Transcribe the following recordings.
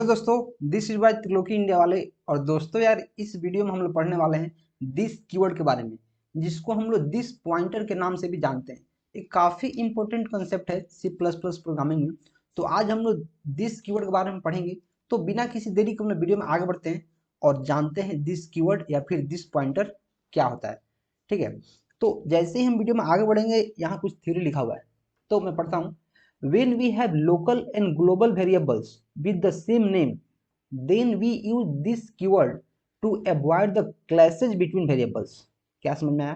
तो दोस्तों this is by Triloki India वाले। और दोस्तों यार इस वीडियो में हम लोग पढ़ने वाले हैं दिस कीवर्ड के बारे में, जिसको हम लोग दिस पॉइंटर के नाम से भी जानते हैं। एक काफी इंपॉर्टेंट कंसेप्ट है सी प्लस प्लस प्रोग्रामिंग में। तो आज हम लोग दिस कीवर्ड के बारे में पढ़ेंगे। तो बिना किसी देरी के हम लोग वीडियो में आगे बढ़ते हैं और जानते हैं दिस कीवर्ड या फिर दिस पॉइंटर क्या होता है। ठीक है, तो जैसे ही हम वीडियो में आगे बढ़ेंगे यहाँ कुछ थ्योरी लिखा हुआ है, तो मैं पढ़ता हूँ। When we have local and global variables with the same name, then we use this keyword to avoid the clashes between variables। क्या समझ में आया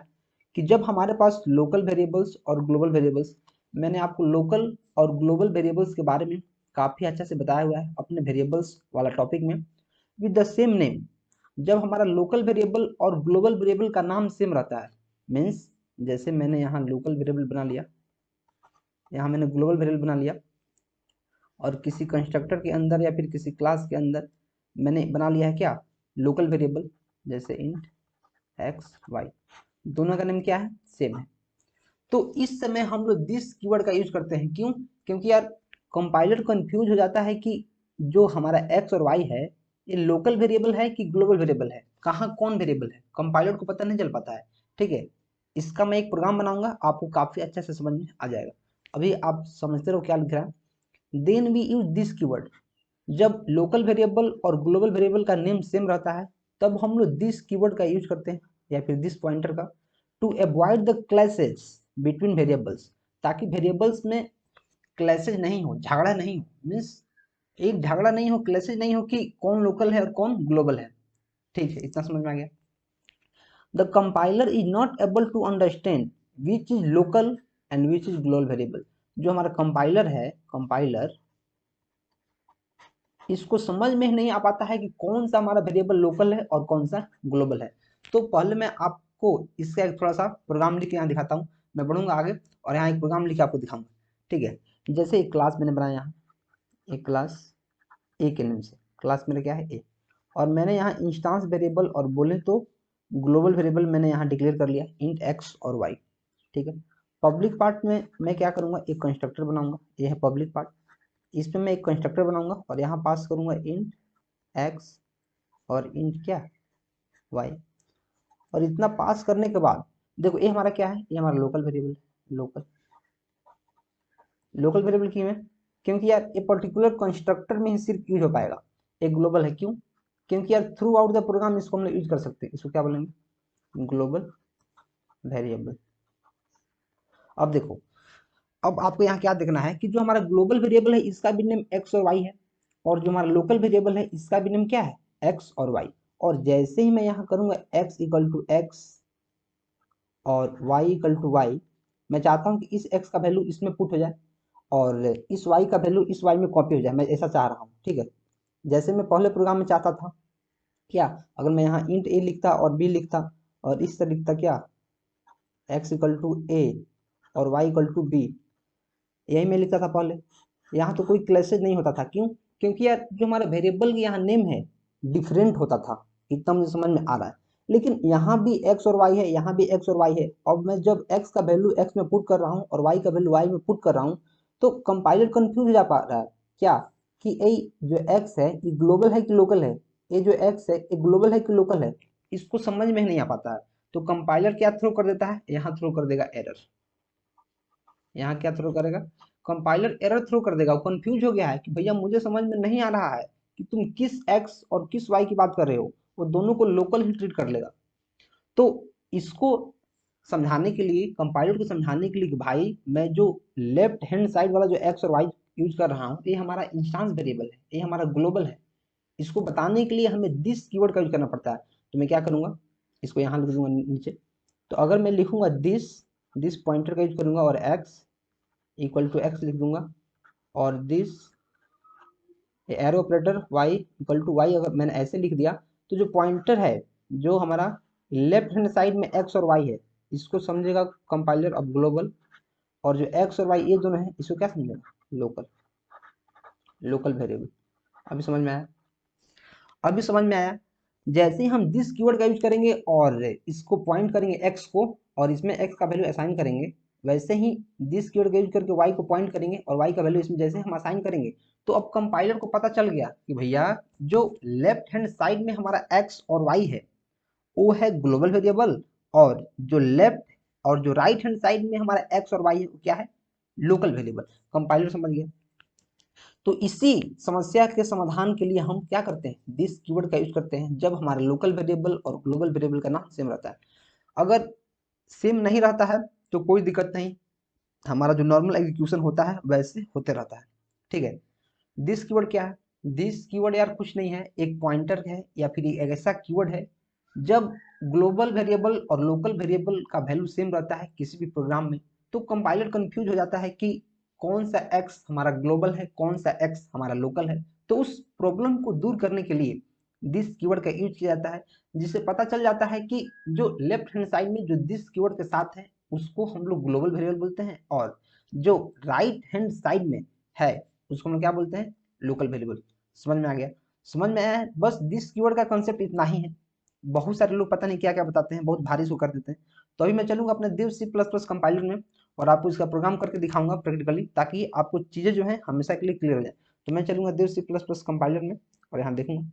कि जब हमारे पास लोकल वेरिएबल्स और ग्लोबल वेरिएबल्स, मैंने आपको लोकल और ग्लोबल वेरिएबल्स के बारे में काफ़ी अच्छा से बताया हुआ है अपने वेरिएबल्स वाला टॉपिक में। विद द सेम नेम, जब हमारा लोकल वेरिएबल और ग्लोबल वेरिएबल का नाम सेम रहता है, मीन्स जैसे मैंने यहाँ लोकल वेरिएबल बना लिया, यहाँ मैंने ग्लोबल वेरिएबल बना लिया, और किसी कंस्ट्रक्टर के अंदर या फिर किसी क्लास के अंदर मैंने बना लिया है क्या, लोकल वेरिएबल, जैसे इंट एक्स वाई, दोनों का नेम क्या है, सेम है। तो इस समय हम लोग दिस कीवर्ड का यूज करते हैं। क्यों? क्योंकि यार कंपाइलर कंफ्यूज हो जाता है कि जो हमारा एक्स और वाई है ये लोकल वेरिएबल है कि ग्लोबल वेरिएबल है, कहाँ कौन वेरिएबल है, कंपाइलर को पता नहीं चल पाता है। ठीक है, इसका मैं एक प्रोग्राम बनाऊंगा, आपको काफी अच्छे से समझ में आ जाएगा। अभी आप समझते रहो क्या लिख रहा है। Then we use this keyword, जब लोकल वेरिएबल और ग्लोबल वेरिएबल का नेम सेम रहता है तब हम लोग दिस कीवर्ड का यूज करते हैं या फिर दिस पॉइंटर का, to avoid the clashes between variables, ताकि वेरिएबल्स में क्लैशेज नहीं हो, झगड़ा नहीं हो, मीन्स एक झगड़ा नहीं हो, क्लैशेज नहीं हो कि कौन लोकल है और कौन ग्लोबल है। ठीक है, इतना समझ में आ गया। The compiler is not able to understand which is local and which is global variable. जो हमारा कंपाइलर है, कंपाइलर इसको समझ में नहीं आ पाता है कि कौन सा हमारा वेरिएबल लोकल है और कौन सा ग्लोबल है। तो पहले मैं आपको इसका एक थोड़ा सा प्रोग्राम लिख के यहाँ दिखाता हूँ। मैं बढ़ूंगा आगे और यहाँ एक प्रोग्राम लिख के आपको दिखाऊंगा। ठीक है, जैसे एक क्लास मैंने बनाया, यहाँ एक क्लास ए के नेम से, क्लास मेरा क्या है, ए, और मैंने यहाँ इंस्टांस वेरिएबल और बोले तो ग्लोबल वेरिएबल मैंने यहाँ डिक्लेयर कर लिया, इंट एक्स और वाई। ठीक है, पब्लिक पार्ट में मैं क्या करूँगा, एक कंस्ट्रक्टर बनाऊंगा, ये है पब्लिक पार्ट। इसमें मैं एक कंस्ट्रक्टर बनाऊंगा और यहाँ पास करूंगा इंट एक्स और इंट क्या, वाई। और इतना पास करने के बाद देखो ये हमारा क्या है, ये हमारा लोकल वेरिएबल है। लोकल लोकल वेरिएबल क्यों है? क्योंकि यार ये पर्टिकुलर कंस्ट्रक्टर में ही सिर्फ यूज हो पाएगा। एक ग्लोबल है, क्यों? क्योंकि यार थ्रू आउट द प्रोग्राम इसको हम लोग यूज कर सकते हैं। इसको क्या बोलेंगे, ग्लोबल वेरिएबल। अब देखो, अब आपको यहाँ क्या देखना है कि जो हमारा ग्लोबल वेरिएबल है इसका भी नेम एक्स और वाई है, और जो हमारा लोकल वेरिएबल है इसका भी नेम क्या है, एक्स और वाई। और जैसे ही मैं यहाँ करूंगा एक्स इक्वल टू एक्स और y इक्वल टू वाई, मैं चाहता हूँ कि इस x का वैल्यू इसमें पुट हो जाए और इस y का वैल्यू इस y में कॉपी हो जाए, मैं ऐसा चाह रहा हूँ। ठीक है, जैसे मैं पहले प्रोग्राम में चाहता था क्या, अगर मैं यहाँ इंट a लिखता और b लिखता और इस तरह लिखता क्या, x इक्वल टू a और y इक्वल टू b, यही मैं लिखता था पहले, यहाँ तो कोई क्लैशेज नहीं होता था। क्यों? क्योंकि यार जो हमारा वेरिएबल यहाँ नेम है डिफरेंट होता था। इतना मुझे समझ में आ रहा है। लेकिन यहाँ भी एक्स और वाई है, यहाँ भी एक्स और वाई है। अब मैं जब एक्स का वैल्यू एक्स में पुट कर रहा हूँ और वाई का वैल्यू वाई में पुट कर रहा हूँ, तो कंपाइलर कंफ्यूज हो जा पा रहा है क्या, कि ये जो एक्स है ये ग्लोबल है कि लोकल है, ये जो एक्स है ये ग्लोबल है कि लोकल है, इसको समझ में नहीं आ पाता है। तो कंपाइलर क्या थ्रो कर देता है, यहाँ थ्रो कर देगा एरर। यहाँ क्या थ्रो करेगा, कंपाइलर एरर थ्रो कर देगा। वो कंफ्यूज हो गया है कि भैया मुझे समझ में नहीं आ रहा है कि तुम किस एक्स और किस वाई की बात कर रहे हो, वो दोनों को लोकल ही ट्रीट कर लेगा। तो इसको समझाने के लिए, कंपाइलर को समझाने के लिए कि भाई मैं जो लेफ्ट हैंड साइड वाला जो एक्स और वाई यूज कर रहा हूँ ये हमारा इंस्टांस वेरिएबल है, ये हमारा ग्लोबल है, इसको बताने के लिए हमें दिस कीवर्ड का यूज करना पड़ता है। तो मैं क्या करूंगा, इसको यहाँ लिख दूंगा नीचे। तो अगर मैं लिखूंगा दिस, दिस पॉइंटर का यूज करूंगा और एक्स इक्वल टू एक्स लिख दूंगा, और this arrow operator y equal to y, अगर मैंने ऐसे लिख दिया तो जो पॉइंटर है जो हमारा लेफ्ट हैंड साइड में x और y है इसको समझेगा कंपाइलर अब ग्लोबल, और जो x और y ये दोनों है इसको क्या समझेगा, लोकल, लोकल वेरिएबल। अभी समझ में आया? अभी समझ में आया। जैसे ही हम दिस कीवर्ड का यूज करेंगे और इसको पॉइंट करेंगे x को और इसमें x का वैल्यू असाइन करेंगे, वैसे ही दिस कीवर्ड का यूज करके वाई को पॉइंट करेंगे और वाई का वैल्यू इसमें जैसे हम असाइन करेंगे तो अब कंपाइलर को पता चल गया कि भैया जो लेफ्ट हैंड साइड में हमारा एक्स और वाई है वो है ग्लोबल वेरिएबल, और जो लेफ्ट और जो राइट हैंड साइड में हमारा एक्स और वाई है वो क्या है, लोकल वेरिएबल। कंपाइलर समझ गया। तो इसी समस्या के समाधान के लिए हम क्या करते हैं, दिस कीवर्ड का यूज करते हैं जब हमारा लोकल वेरिएबल और ग्लोबल वेरिएबल का नाम सेम रहता है। अगर सेम नहीं रहता है तो कोई दिक्कत नहीं, हमारा जो नॉर्मल एग्जीक्यूशन होता है वैसे होते रहता है। ठीक है। दिस कीवर्ड क्या है, दिस कीवर्ड यार कुछ नहीं है, एक पॉइंटर है या फिर एक ऐसा कीवर्ड है जब ग्लोबल वेरिएबल और लोकल वेरिएबल का वैल्यू सेम रहता है किसी भी प्रोग्राम में तो कंपाइलर कंफ्यूज हो जाता है कि कौन सा एक्स हमारा ग्लोबल है कौन सा एक्स हमारा लोकल है। तो उस प्रॉब्लम को दूर करने के लिए दिस कीवर्ड का यूज किया जाता है, जिससे पता चल जाता है कि जो लेफ्ट हैंड साइड में जो दिस कीवर्ड के साथ है उसको हम लोग ग्लोबल वेरिएबल बोलते हैं, और जो राइट हैंड साइड में है उसको हम क्या बोलते हैं, लोकल वेरिएबल। समझ में आ गया, समझ में आया। बस दिस कीवर्ड का कंसेप्ट इतना ही है। बहुत सारे लोग पता नहीं क्या क्या बताते हैं, बहुत भारी सो कर देते हैं। तो अभी मैं चलूंगा अपने दिव C++ कंपाइलर में और आपको इसका प्रोग्राम करके दिखाऊंगा प्रैक्टिकली, ताकि आपको चीजें जो है हमेशा के लिए क्लियर हो जाए। तो मैं चलूंगा दिव C++ कंपाइलर में और यहाँ देखूंगा।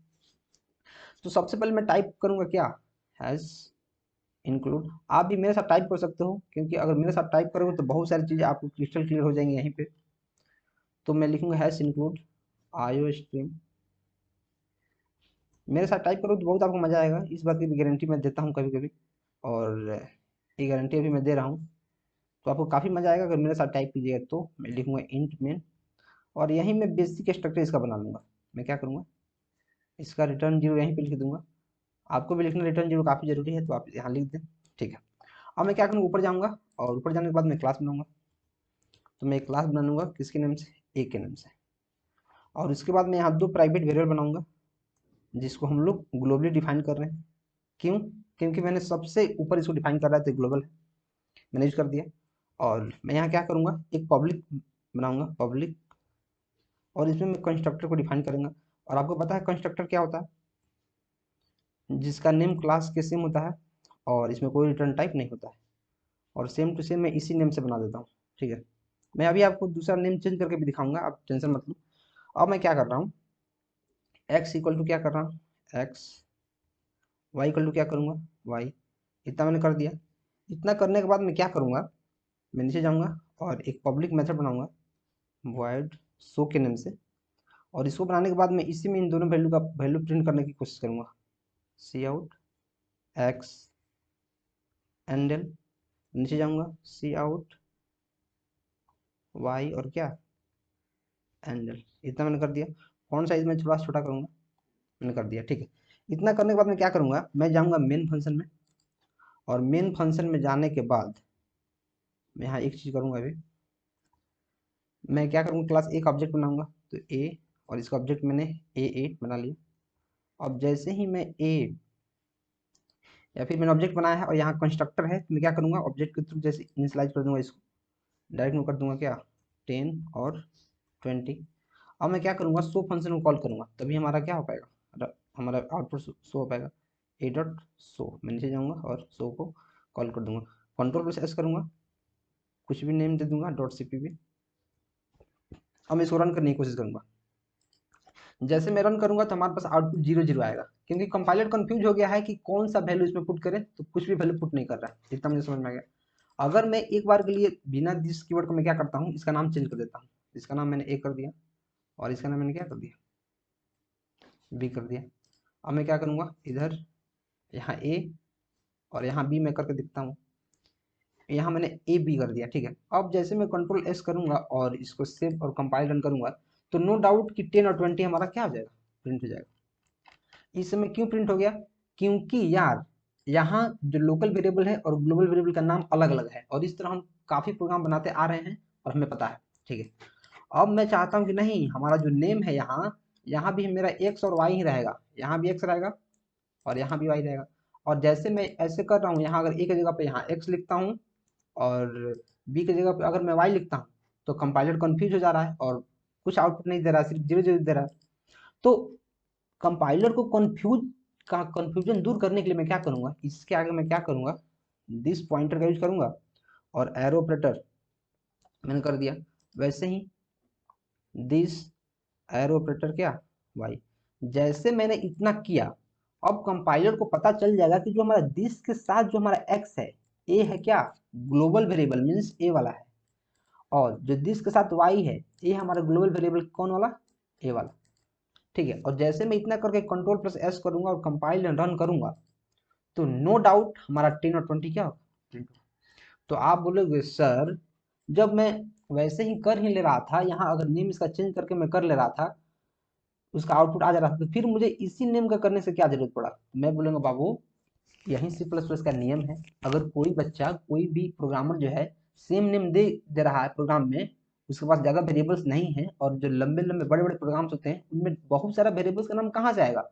तो सबसे पहले मैं टाइप करूंगा क्या, हैज इंक्लूड। आप भी मेरे साथ टाइप कर सकते हो, क्योंकि अगर मेरे साथ टाइप करोगे तो बहुत सारी चीजें आपको क्रिस्टल क्लियर हो जाएंगी यहीं पे। तो मैं लिखूंगा हैश इंक्लूड आयो स्ट्रीम। मेरे साथ टाइप करो तो बहुत आपको मजा आएगा, इस बात की भी गारंटी मैं देता हूँ कभी कभी, और ये गारंटी अभी मैं दे रहा हूँ। तो आपको काफ़ी मजा आएगा अगर मेरे साथ टाइप कीजिएगा। तो मैं लिखूंगा इंट मेन और यहीं मैं बेसिक स्ट्रक्चर इसका बना लूंगा। मैं क्या करूँगा, इसका रिटर्न जीरो यहीं पे लिख दूंगा। आपको भी लिखना रिटर्न जीरो काफ़ी जरूरी है तो आप यहाँ लिख दें। ठीक है। अब मैं क्या करूँगा, ऊपर जाऊँगा और ऊपर जाने के बाद मैं क्लास बनाऊंगा। तो मैं एक क्लास बना लूंगा किसके नेम से, ए के नेम से। और उसके बाद मैं यहाँ दो प्राइवेट वेरिएबल बनाऊंगा जिसको हम लोग ग्लोबली डिफाइन कर रहे हैं। क्यों, क्योंकि मैंने सबसे ऊपर इसको डिफाइन कर रहा है तो ग्लोबल है, मैंने यूज कर दिया। और मैं यहाँ क्या करूँगा, एक पब्लिक बनाऊंगा, पब्लिक, और इसमें मैं कंस्ट्रक्टर को डिफाइन करूंगा। और आपको पता है कंस्ट्रक्टर क्या होता है, जिसका नेम क्लास के सेम होता है और इसमें कोई रिटर्न टाइप नहीं होता है, और सेम टू सेम मैं इसी नेम से बना देता हूँ। ठीक है। मैं अभी आपको दूसरा नेम चेंज करके भी दिखाऊंगा, आप टेंशन मत लो। अब मैं क्या कर रहा हूँ, एक्स इक्वल टू क्या कर रहा हूँ, एक्स, वाई इक्वल टू क्या करूँगा, वाई। इतना मैंने कर दिया। इतना करने के बाद मैं क्या करूँगा, मैं नीचे जाऊँगा और एक पब्लिक मेथड बनाऊँगा वॉइड शो के नेम से। और इसको बनाने के बाद मैं इसी में इन दोनों वैल्यू का वैल्यू प्रिंट करने की कोशिश करूँगा, सी आउट एक्स एंडल, नीचे जाऊँगा सी आउट वाई और क्या एंडल। इतना मैंने कर दिया। फॉन्ट साइज में थोड़ा छोटा करूँगा, मैंने कर दिया। ठीक है। इतना करने के बाद मैं क्या करूँगा, मैं जाऊँगा मेन फंक्शन में, और मेन फंक्शन में जाने के बाद मैं यहाँ एक चीज़ करूँगा। अभी मैं क्या करूँगा, क्लास ए का ऑब्जेक्ट बनाऊँगा। तो ए, और इसका ऑब्जेक्ट मैंने ए8 बना लिया। अब जैसे ही मैं ए, या फिर मैंने ऑब्जेक्ट बनाया है और यहाँ कंस्ट्रक्टर है, तो मैं क्या करूँगा, ऑब्जेक्ट के थ्रू जैसे इनिशियलाइज कर दूंगा इसको, डायरेक्ट में कर दूंगा क्या 10 और 20। अब मैं क्या करूँगा, शो फंक्शन को कॉल करूँगा, तभी हमारा क्या हो पाएगा, हमारा आउटपुट शो हो पाएगा। ए डॉट शो, मैं नीचे जाऊँगा और शो को कॉल कर दूंगा, कंट्रोल प्लस एस करूँगा, कुछ भी नेम दे दूंगा डॉट CPP। अब मैं इसको रन करने की कोशिश करूँगा। जैसे मैं रन करूंगा तो हमारे पास आउटपुट 0 0 आएगा, क्योंकि कंपाइलर कंफ्यूज हो गया है कि कौन सा वैल्यू इसमें पुट करें, तो कुछ भी वैल्यू पुट नहीं कर रहा है। इतना मुझे समझ में आ गया। अगर मैं एक बार के लिए बिना दिस कीवर्ड को मैं क्या करता हूँ, इसका नाम चेंज कर देता हूँ। इसका नाम मैंने ए कर दिया और इसका नाम मैंने क्या कर दिया, बी कर दिया। अब मैं क्या करूँगा, इधर यहाँ ए और यहाँ बी मैं करके दिखता हूँ। यहाँ मैंने ए बी कर दिया। ठीक है। अब जैसे मैं कंट्रोल एस करूंगा और इसको सेव और कंपाइल रन करूंगा, तो नो डाउट कि 10 और 20 हमारा क्या हो जाएगा, प्रिंट हो जाएगा। इस समय क्यों प्रिंट हो गया, क्योंकि यार यहाँ जो लोकल वेरिएबल है और ग्लोबल वेरिएबल का नाम अलग अलग है, और इस तरह हम काफी प्रोग्राम बनाते आ रहे हैं और हमें पता है। ठीक है। अब मैं चाहता हूँ कि नहीं, हमारा जो नेम है यहाँ, यहाँ भी मेरा एक्स और वाई ही रहेगा, यहाँ भी एक्स रहेगा और यहाँ भी वाई रहेगा। और जैसे मैं ऐसे कर रहा हूँ, यहाँ अगर ए की जगह पे यहाँ एक्स लिखता हूँ और बी की जगह पे अगर मैं वाई लिखता हूँ, तो कंपाइलर कंफ्यूज हो जा रहा है और कुछ आउटपुट नहीं दे रहा है, सिर्फ 0 0 दे रहा है। तो कंपाइलर को कंफ्यूजन दूर करने के लिए मैं क्या करूंगा, इसके आगे मैं क्या करूंगा, दिस पॉइंटर का यूज करूंगा और एरो ऑपरेटर मैंने कर दिया, वैसे ही दिस एरो ऑपरेटर क्या वाई। जैसे मैंने इतना किया, अब कंपाइलर को पता चल जाएगा कि जो हमारा दिस के साथ जो हमारा एक्स है, ए है क्या ग्लोबल वेरिएबल मीन्स ए वाला है, और जो दिस के साथ वाई है, ए हमारा ग्लोबल वेरिएबल कौन वाला, ए वाला। ठीक है, और जैसे मैं इतना करके कंट्रोल प्लस एस करूंगा और कंपाइल रन करूंगा, तो नो डाउट हमारा 10 और 20 क्या होगा। तो आप बोलोगे सर जब मैं वैसे ही कर ही ले रहा था, यहाँ अगर नेम इसका चेंज करके मैं कर ले रहा था, उसका आउटपुट आ जा रहा था, तो फिर मुझे इसी नेम का करने से क्या जरूरत पड़ा। मैं बोलूंगा बाबू यही C++ का नियम है, अगर कोई बच्चा कोई भी प्रोग्रामर जो है सेम नेम दे रहा है प्रोग्राम में, उसके पास ज़्यादा वेरिएबल्स नहीं है, और जो लंबे लंबे बड़े बड़े प्रोग्राम्स होते हैं उनमें बहुत सारा वेरिएबल्स का नाम कहाँ से आएगा,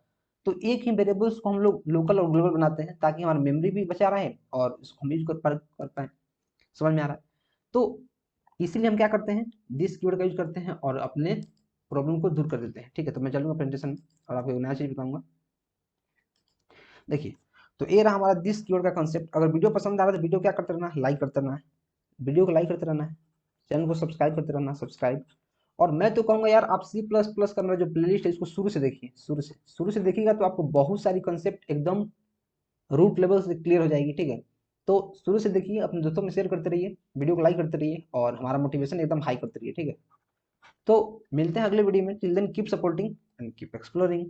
तो एक ही वेरिएबल्स को हम लोग लोकल और ग्लोबल बनाते हैं ताकि हमारा मेमोरी भी बचा रहे और उसको हम यूज कर पाए। समझ में आ रहा है। तो इसीलिए हम क्या करते हैं, दिस कीवर्ड का यूज करते हैं और अपने प्रॉब्लम को दूर कर देते हैं। ठीक है, तो मैं चलूंगा प्रेजेंटेशन में और आपको एक नया चीज बताऊंगा। देखिए, तो ये रहा हमारा दिस कीवर्ड का कंसेप्ट। अगर वीडियो पसंद आ रहा है तो वीडियो क्या करते रहना है, लाइक करते रहना है, वीडियो को लाइक करते रहना है, चैनल को सब्सक्राइब करते रहना, सब्सक्राइब। और मैं तो कहूँगा यार आप C++ का मेरा जो प्लेलिस्ट है इसको शुरू से देखिए, शुरू से देखिएगा तो आपको बहुत सारी कंसेप्ट एकदम रूट लेवल से क्लियर हो जाएगी। ठीक है, तो शुरू से देखिए, अपने दोस्तों में शेयर करते रहिए, वीडियो को लाइक करते रहिए और हमारा मोटिवेशन एकदम हाई करते रहिए। ठीक है, तो मिलते हैं अगले वीडियो में। Till then keep supporting and keep exploring.